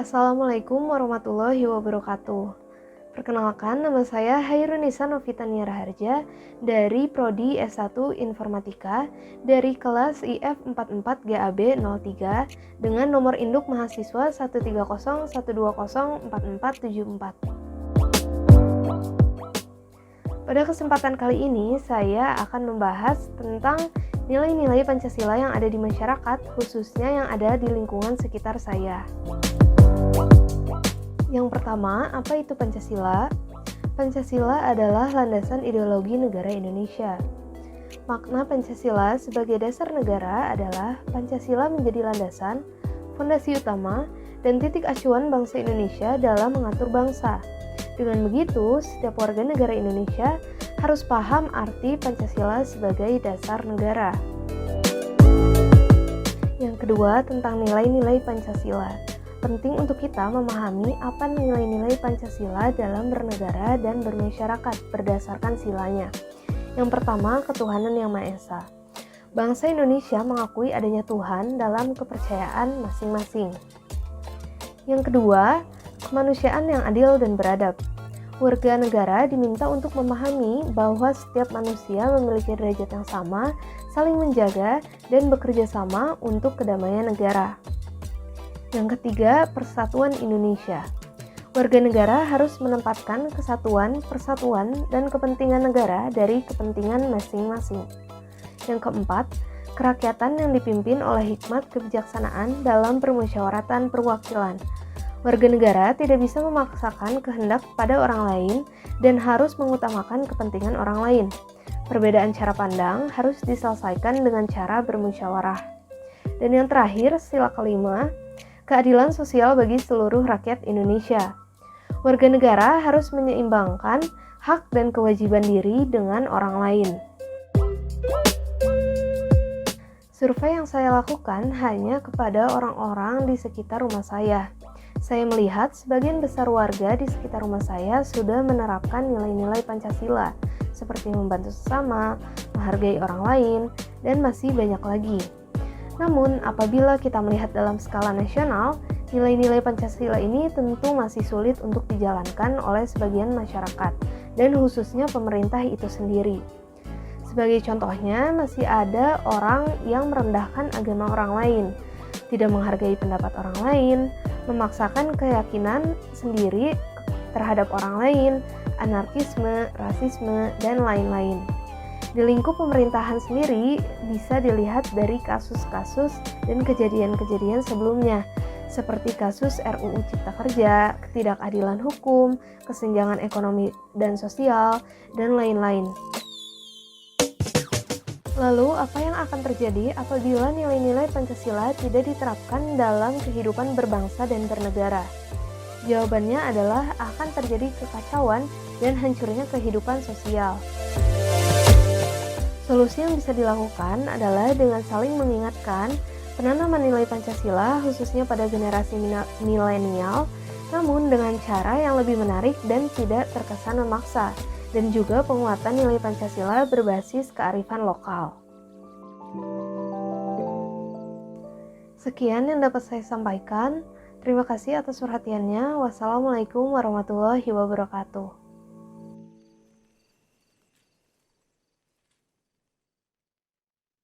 Assalamualaikum warahmatullahi wabarakatuh. Perkenalkan, nama saya Hairunisa Novitania Raharja dari Prodi S1 Informatika dari kelas IF44 GAB 03 dengan nomor induk mahasiswa 13012044474. Pada kesempatan kali ini, saya akan membahas tentang nilai-nilai Pancasila yang ada di masyarakat, khususnya yang ada di lingkungan sekitar saya. Yang pertama, apa itu Pancasila? Pancasila adalah landasan ideologi negara Indonesia. Makna Pancasila sebagai dasar negara adalah Pancasila menjadi landasan, fondasi utama, dan titik acuan bangsa Indonesia dalam mengatur bangsa. Dengan begitu, setiap warga negara Indonesia harus paham arti Pancasila sebagai dasar negara. Yang kedua, tentang nilai-nilai Pancasila. Penting untuk kita memahami apa nilai-nilai Pancasila dalam bernegara dan bermasyarakat berdasarkan silanya. Yang pertama, ketuhanan yang Maha Esa. Bangsa Indonesia mengakui adanya Tuhan dalam kepercayaan masing-masing. Yang kedua, kemanusiaan yang adil dan beradab. Warga negara diminta untuk memahami bahwa setiap manusia memiliki derajat yang sama, saling menjaga, dan bekerja sama untuk kedamaian negara. Yang ketiga, persatuan Indonesia. Warga negara harus menempatkan kesatuan, persatuan, dan kepentingan negara dari kepentingan masing-masing. Yang keempat, kerakyatan yang dipimpin oleh hikmat kebijaksanaan dalam permusyawaratan perwakilan. Warga negara tidak bisa memaksakan kehendak pada orang lain dan harus mengutamakan kepentingan orang lain. Perbedaan cara pandang harus diselesaikan dengan cara bermusyawarah. Dan yang terakhir, sila kelima, keadilan sosial bagi seluruh rakyat Indonesia. Warga negara harus menyeimbangkan hak dan kewajiban diri dengan orang lain. Survei yang saya lakukan hanya kepada orang-orang di sekitar rumah saya. Saya melihat sebagian besar warga di sekitar rumah saya sudah menerapkan nilai-nilai Pancasila, seperti membantu sesama, menghargai orang lain, dan masih banyak lagi. Namun, apabila kita melihat dalam skala nasional, nilai-nilai Pancasila ini tentu masih sulit untuk dijalankan oleh sebagian masyarakat, dan khususnya pemerintah itu sendiri. Sebagai contohnya, masih ada orang yang merendahkan agama orang lain, tidak menghargai pendapat orang lain, memaksakan keyakinan sendiri terhadap orang lain, anarkisme, rasisme, dan lain-lain. Di lingkup pemerintahan sendiri bisa dilihat dari kasus-kasus dan kejadian-kejadian sebelumnya, seperti kasus RUU Cipta Kerja, ketidakadilan hukum, kesenjangan ekonomi dan sosial, dan lain-lain. Lalu, apa yang akan terjadi apabila nilai-nilai Pancasila tidak diterapkan dalam kehidupan berbangsa dan bernegara? Jawabannya adalah akan terjadi kekacauan dan hancurnya kehidupan sosial. Solusi yang bisa dilakukan adalah dengan saling mengingatkan penanaman nilai Pancasila khususnya pada generasi milenial, namun dengan cara yang lebih menarik dan tidak terkesan memaksa, dan juga penguatan nilai Pancasila berbasis kearifan lokal. Sekian yang dapat saya sampaikan. Terima kasih atas perhatiannya. Wassalamualaikum warahmatullahi wabarakatuh.